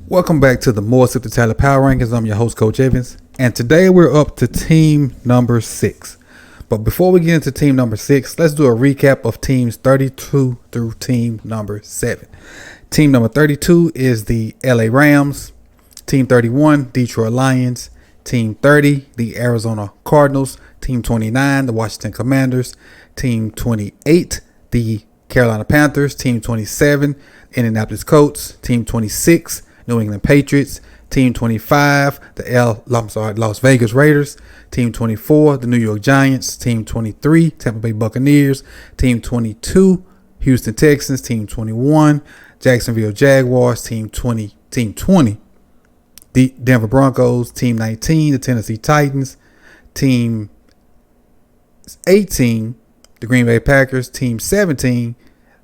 Welcome back to the more Sip2Tally Power Rankings. I'm your host, Coach Evans, and today we're up to team number 6. But before we get into team number 6, let's do a recap of teams 32 through team number 7. Team number 32 is the LA Rams. Team 31, Detroit Lions. Team 30, the Arizona Cardinals. Team 29, the Washington Commanders. Team 28, the Carolina Panthers. Team 27, Indianapolis Colts. Team 26, New England Patriots. Team 25, the Las Vegas Raiders. Team 24, the New York Giants. Team 23, Tampa Bay Buccaneers. Team 22, Houston Texans. Team 21, Jacksonville Jaguars. Team 20, the Denver Broncos. Team 19, the Tennessee Titans. Team 18, the Green Bay Packers. Team 17,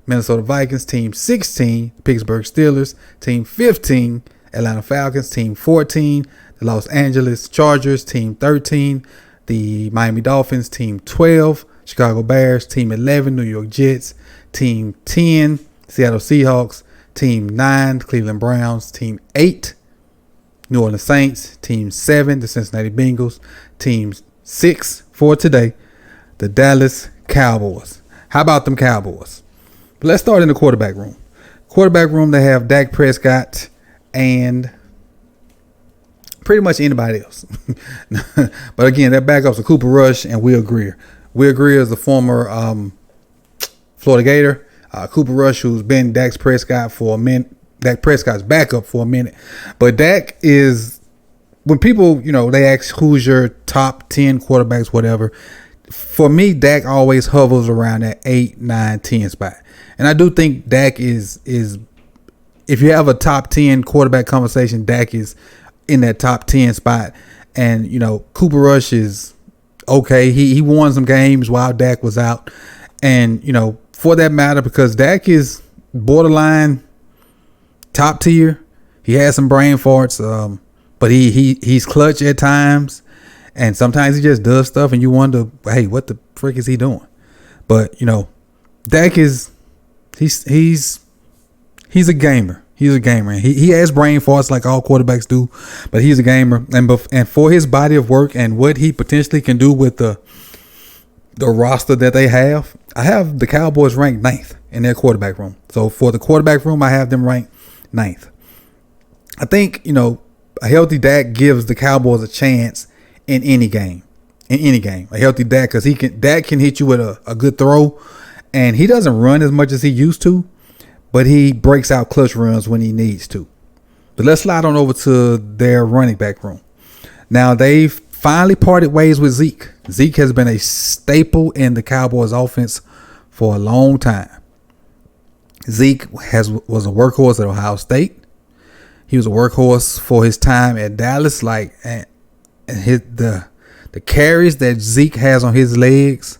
Minnesota Vikings. Team 16, Pittsburgh Steelers. Team 15, Atlanta Falcons. Team 14, the Los Angeles Chargers. Team 13, the Miami Dolphins. Team 12, Chicago Bears. Team 11, New York Jets. Team 10, Seattle Seahawks. Team 9, Cleveland Browns. Team 8, New Orleans Saints. Team 7, the Cincinnati Bengals. Team 6 for today, the Dallas Cowboys. How about them Cowboys? Let's start in the quarterback room. Quarterback room, they have Dak Prescott and pretty much anybody else. But again, their backups are Cooper Rush and Will Grier. Will Grier is a former Florida Gator. Cooper Rush, who's been Dak Prescott for a minute. Dak Prescott's backup for a minute. But Dak is, when people, they ask who's your top 10 quarterbacks, whatever. For me, Dak always hovers around that 8, 9, 10 spot. And I do think Dak is if you have a top 10 quarterback conversation, Dak is in that top 10 spot. And, Cooper Rush is okay. He won some games while Dak was out. And, for that matter, because Dak is borderline top tier. He has some brain farts, but he's clutch at times. And sometimes he just does stuff and you wonder, hey, what the frick is he doing? But, Dak is he's a gamer. He's a gamer. He has brain farts like all quarterbacks do, but he's a gamer. And for his body of work and what he potentially can do with the roster that they have, I have the Cowboys ranked 9th in their quarterback room. So for the quarterback room, I have them ranked 9th. I think, a healthy Dak gives the Cowboys a chance in any game. A healthy Dak, because Dak can hit you with a good throw. And he doesn't run as much as he used to, but he breaks out clutch runs when he needs to. But let's slide on over to their running back room. Now, they've finally parted ways with Zeke. Zeke has been a staple in the Cowboys offense for a long time. Zeke was a workhorse at Ohio State. He was a workhorse for his time at Dallas. And the carries that Zeke has on his legs,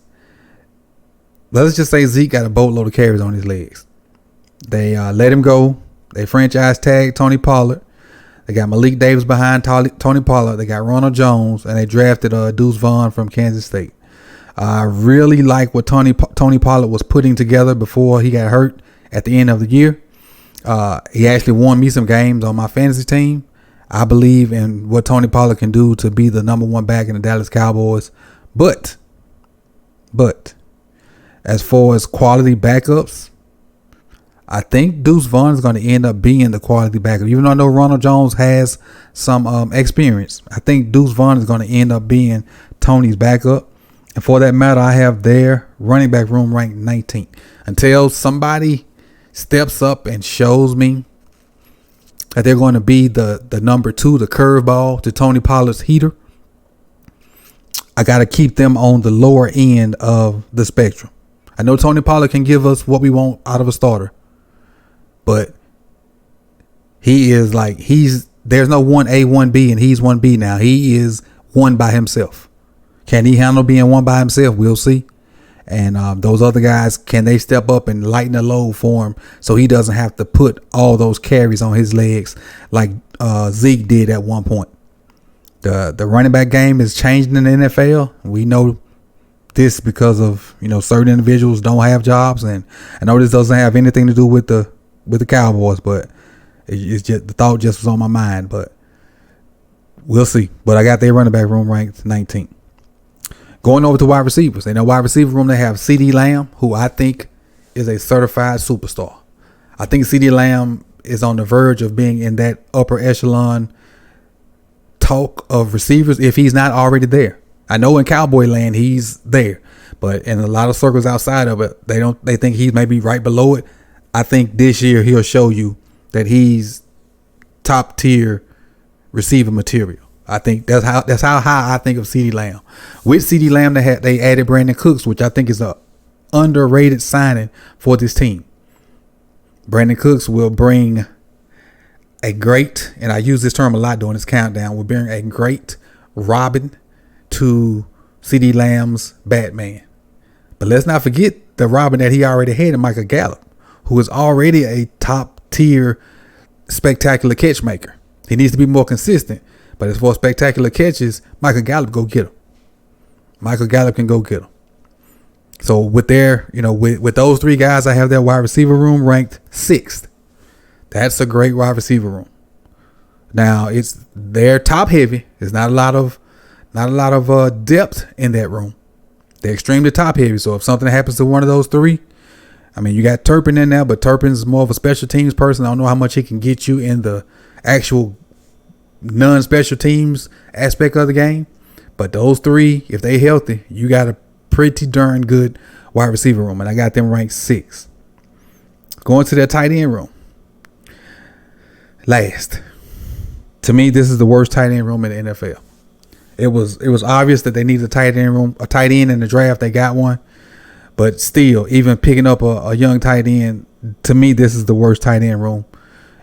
let's just say Zeke got a boatload of carries on his legs. They let him go. They franchise tagged Tony Pollard. They got Malik Davis behind Tony Pollard. They got Ronald Jones, and they drafted Deuce Vaughn from Kansas State. I really like what Tony Pollard was putting together before he got hurt at the end of the year. He actually won me some games on my fantasy team. I believe in what Tony Pollard can do to be the number one back in the Dallas Cowboys. But as far as quality backups, I think Deuce Vaughn is going to end up being the quality backup. Even though I know Ronald Jones has some experience, I think Deuce Vaughn is going to end up being Tony's backup. And for that matter, I have their running back room ranked 19th. Until somebody steps up and shows me that they're going to be the number 2, the curveball to Tony Pollard's heater, I got to keep them on the lower end of the spectrum. I know Tony Pollard can give us what we want out of a starter, but there's no 1A, 1B, and he's 1B now. He is one by himself. Can he handle being one by himself? We'll see. And those other guys, can they step up and lighten the load for him so he doesn't have to put all those carries on his legs like Zeke did at one point? The running back game is changing in the NFL. We know this because of, certain individuals don't have jobs. And I know this doesn't have anything to do with the Cowboys, but It's just the thought just was on my mind, but we'll see. But I got their running back room ranked 19th. Going over to wide receivers. In the wide receiver room, they have CeeDee Lamb, who I think is a certified superstar. I think CeeDee Lamb is on the verge of being in that upper echelon talk of receivers if he's not already there. I know in Cowboy land he's there, but in a lot of circles outside of it, they think he's maybe right below it. I think this year he'll show you that he's top tier receiver material. I think that's how high I think of CeeDee Lamb. With CeeDee Lamb, they added Brandon Cooks, which I think is a underrated signing for this team. Brandon Cooks will bring a great, and I use this term a lot during this countdown, will bring a great Robin to CeeDee Lamb's Batman. But let's not forget the Robin that he already had in Michael Gallup, who is already a top tier spectacular catch maker. He needs to be more consistent, but as far as spectacular catches, Michael Gallup go get him. Michael Gallup can go get him. So with with those three guys, I have their wide receiver room ranked 6th. That's a great wide receiver room. Now they're top heavy. There's not a lot of depth in that room. They're extremely top heavy. So if something happens to one of those three, I mean, you got Turpin in there, but Turpin's more of a special teams person. I don't know how much he can get you in the actual non-special teams aspect of the game. But those three, if they healthy, you got a pretty darn good wide receiver room. And I got them ranked 6th. Going to their tight end room. Last. To me, this is the worst tight end room in the NFL. It was obvious that they needed a tight end in the draft. They got one. But still, even picking up a young tight end, to me, this is the worst tight end room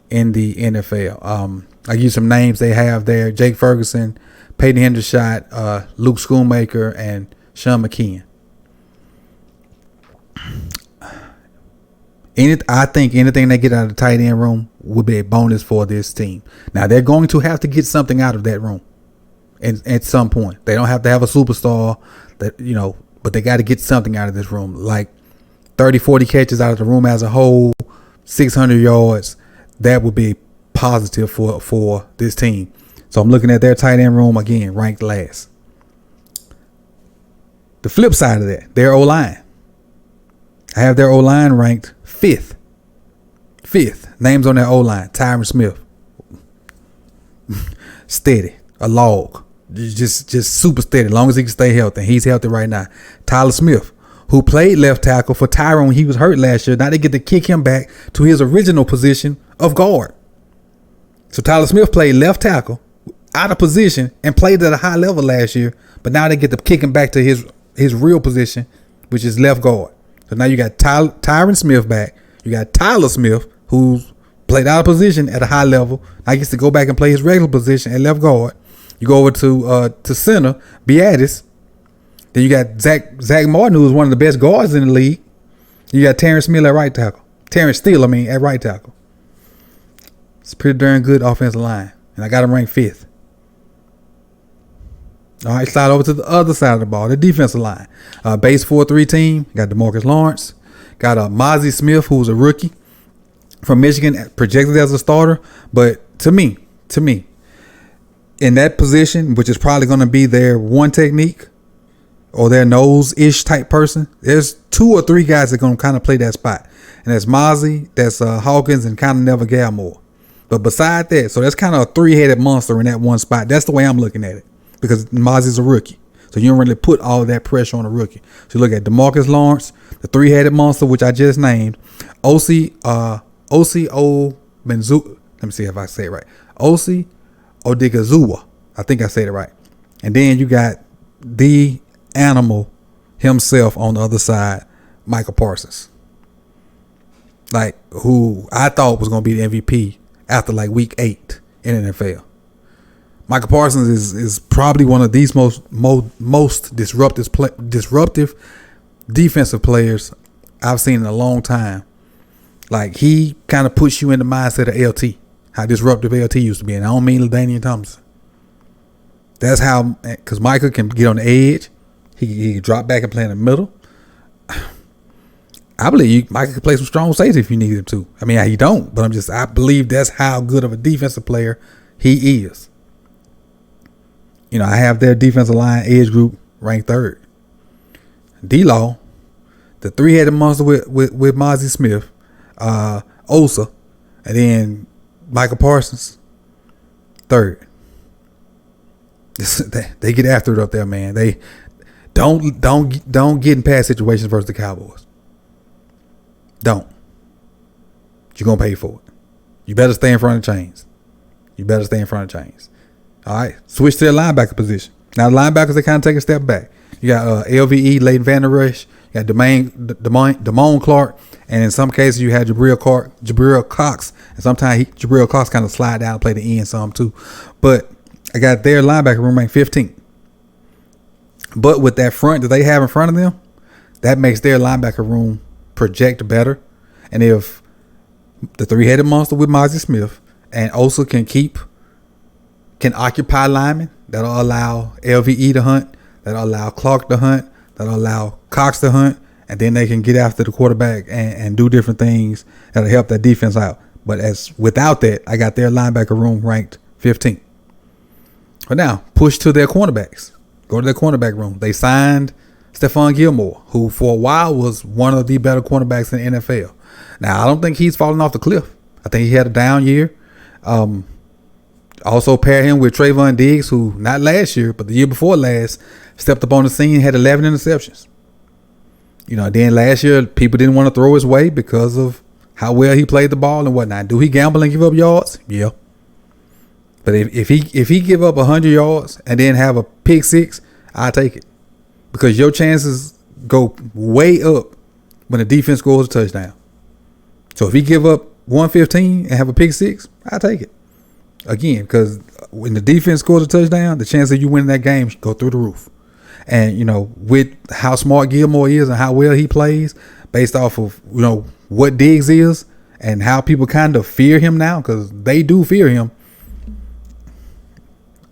in the NFL. I give you some names they have there: Jake Ferguson, Peyton Hendershot, Luke Schoonmaker, and Sean McKeon. I think anything they get out of the tight end room would be a bonus for this team. Now, they're going to have to get something out of that room at some point. They don't have to have a superstar but they got to get something out of this room, like 30, 40 catches out of the room as a whole, 600 yards. That would be positive for this team. So I'm looking at their tight end room, again, ranked last. The flip side of that, their O-line. I have their O-line ranked 5th. 5th. Names on their O-line: Tyron Smith. Steady. A log. Just super steady, as long as he can stay healthy. And he's healthy right now. Tyler Smith, who played left tackle for Tyron when he was hurt last year. Now they get to kick him back to his original position of guard. So Tyler Smith played left tackle, out of position, and played at a high level last year. But now they get to kick him back to his real position, which is left guard. So now you got Tyron Smith back. You got Tyler Smith, who's played out of position at a high level. Now he gets to go back and play his regular position at left guard. You go over to center, Beatis. Then you got Zach Martin, who is one of the best guards in the league. You got Terrence Steele at right tackle. At right tackle. It's a pretty darn good offensive line. And I got him ranked 5th. All right, slide over to the other side of the ball, the defensive line. Base 4-3 team. Got DeMarcus Lawrence. Got Mozzie Smith, who's a rookie from Michigan, projected as a starter. But to me, in that position, which is probably going to be their one technique or their nose-ish type person, there's 2 or 3 guys that are going to kind of play that spot. And that's Mozzie, that's Hawkins, and kind of Neville Gallimore. But beside that, so that's kind of a 3-headed monster in that one spot. That's the way I'm looking at it, because Mozzie's a rookie. So you don't really put all of that pressure on a rookie. So you look at DeMarcus Lawrence, the 3-headed monster, which I just named, Osi Benzu. Let me see if I say it right. Osi Odigizua. I think I said it right. And then you got the animal himself on the other side, Michael Parsons. Like, who I thought was going to be the MVP after like week 8 in the NFL. Michael Parsons is probably one of these most disruptive defensive players I've seen in a long time. Like, he kind of puts you in the mindset of LT, how disruptive LT used to be. And I don't mean LaDainian Tomlinson. That's how, because Michael can get on the edge. He can drop back and play in the middle. I believe Michael could play some strong safety if you need him to. I mean, he don't, but I believe that's how good of a defensive player he is. You know, I have their defensive line edge group ranked 3rd. D-Law, the 3-headed monster with Mozzie Smith, Osa, and then Michael Parsons, 3rd. They get after it up there, man. They don't get in pass situations versus the Cowboys. Don't. You're gonna pay for it. You better stay in front of chains. All right. Switch to the linebacker position. Now the linebackers, they kind of take a step back. You got LVE, Leighton Van Der Esch. You got Damone Clark, and in some cases you had Jabril Cox, and sometimes Jabril Cox kind of slide down and play the end some too. But I got their linebacker room ranked 15th. But with that front that they have in front of them, that makes their linebacker room project better. And if the 3-headed monster with Mozzie Smith and Osa can occupy linemen, that'll allow LVE to hunt, that'll allow Clark to hunt, that'll allow Cox to hunt, and then they can get after the quarterback and do different things that'll help that defense out. But without that, I got their linebacker room ranked 15th. But now, push to their cornerbacks. Go to their cornerback room. They signed Stephon Gilmore, who for a while was one of the better cornerbacks in the NFL. Now, I don't think he's falling off the cliff. I think he had a down year. Also pair him with Trayvon Diggs, who not last year, but the year before last, stepped up on the scene, had 11 interceptions. You know, then last year, people didn't want to throw his way because of how well he played the ball and whatnot. Do he gamble and give up yards? Yeah. But if he give up 100 yards and then have a pick six, I'll take it. Because your chances go way up when the defense scores a touchdown. So if he give up 115 and have a pick six, I'll take it. Again, because when the defense scores a touchdown, the chance of you winning that game go through the roof. And, you know, with how smart Gilmore is and how well he plays, based off of, you know, what Diggs is and how people kind of fear him now, because they do fear him,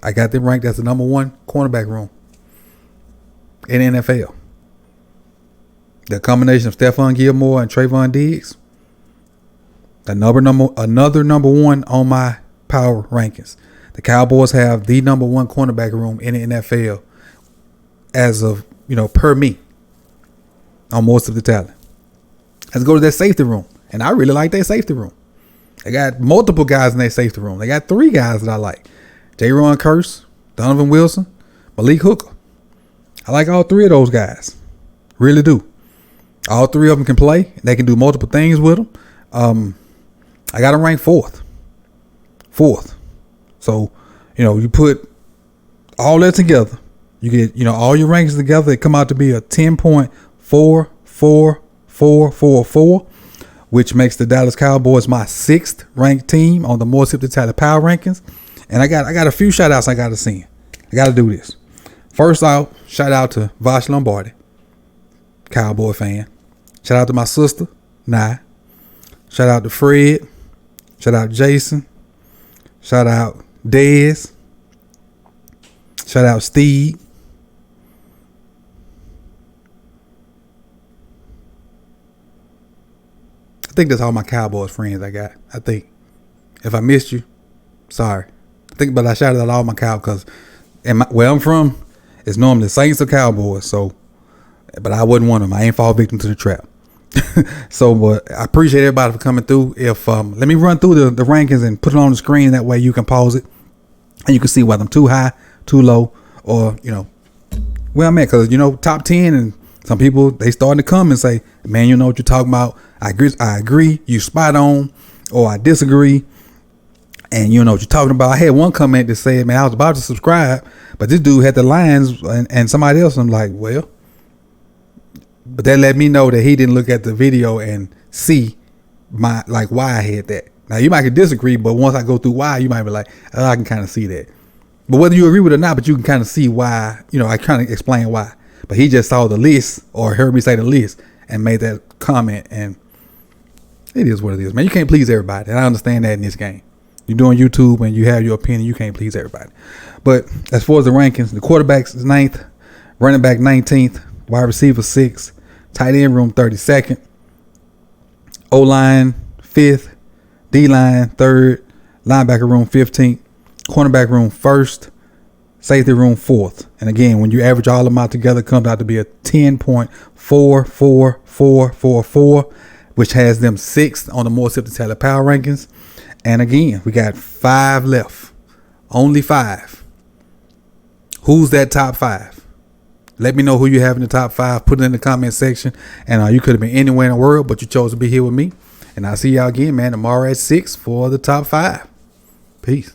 I got them ranked as the number 1 cornerback room in the NFL. The combination of Stephon Gilmore and Trayvon Diggs, another number 1 on my power rankings. The Cowboys have the number 1 cornerback room in the NFL as of, you know, per me on most of the talent. Let's go to their safety room. And I really like their safety room. They got multiple guys in their safety room. They got 3 guys that I like. Jaron Kearse, Donovan Wilson, Malik Hooker. I like all 3 of those guys. Really do. All 3 of them can play. They can do multiple things with them. I got them ranked 4th. So, you know, you put all that together. You get, you know, all your rankings together. They come out to be a 10.444444, which makes the Dallas Cowboys my 6th ranked team on the more Sip2Tally power rankings. And I got a few shout outs I got to send. I got to do this. First out, shout out to Vosh Lombardi, Cowboy fan. Shout out to my sister, Nye. Shout out to Fred. Shout out Jason. Shout out Dez. Shout out Steve. I think that's all my Cowboys friends I got. I think. If I missed you, sorry. But I shouted out all my Cowboys because where I'm from, it's normally the Saints or Cowboys. So, but I wasn't one of them. I ain't fall victim to the trap. So, but I appreciate everybody for coming through. If let me run through the rankings and put it on the screen. That way you can pause it and you can see whether I'm too high, too low, or, you know, where I'm at. Because, you know, top 10, and some people, they starting to come and say, man, you know what you're talking about. I agree. You spot on, or I disagree. And you know what you're talking about. I had one comment that said, man, I was about to subscribe, but this dude had the lines and somebody else. I'm like, well, but that let me know that he didn't look at the video and see why I had that. Now you might disagree, but once I go through why, you might be like, oh, I can kind of see that. But whether you agree with it or not, but you can kind of see why, you know, I kind of explain why. But he just saw the list or heard me say the list and made that comment, and it is what it is, man. You can't please everybody, and I understand that in this game. You're doing YouTube and you have your opinion. You can't please everybody. But as far as the rankings, the quarterbacks is 9th, running back 19th, wide receiver 6th, tight end room 32nd, O-line 5th, D-line 3rd, linebacker room 15th, cornerback room 1st, safety room 4th. And again, when you average all of them out together, it comes out to be a 10.44444, which has them 6th on the more Sip2Tally power rankings. And again, we got 5 left. Only 5. Who's that top 5? Let me know who you have in the top 5. Put it in the comment section. And you could have been anywhere in the world, but you chose to be here with me. And I'll see y'all again, man, tomorrow at 6 for the top 5. Peace.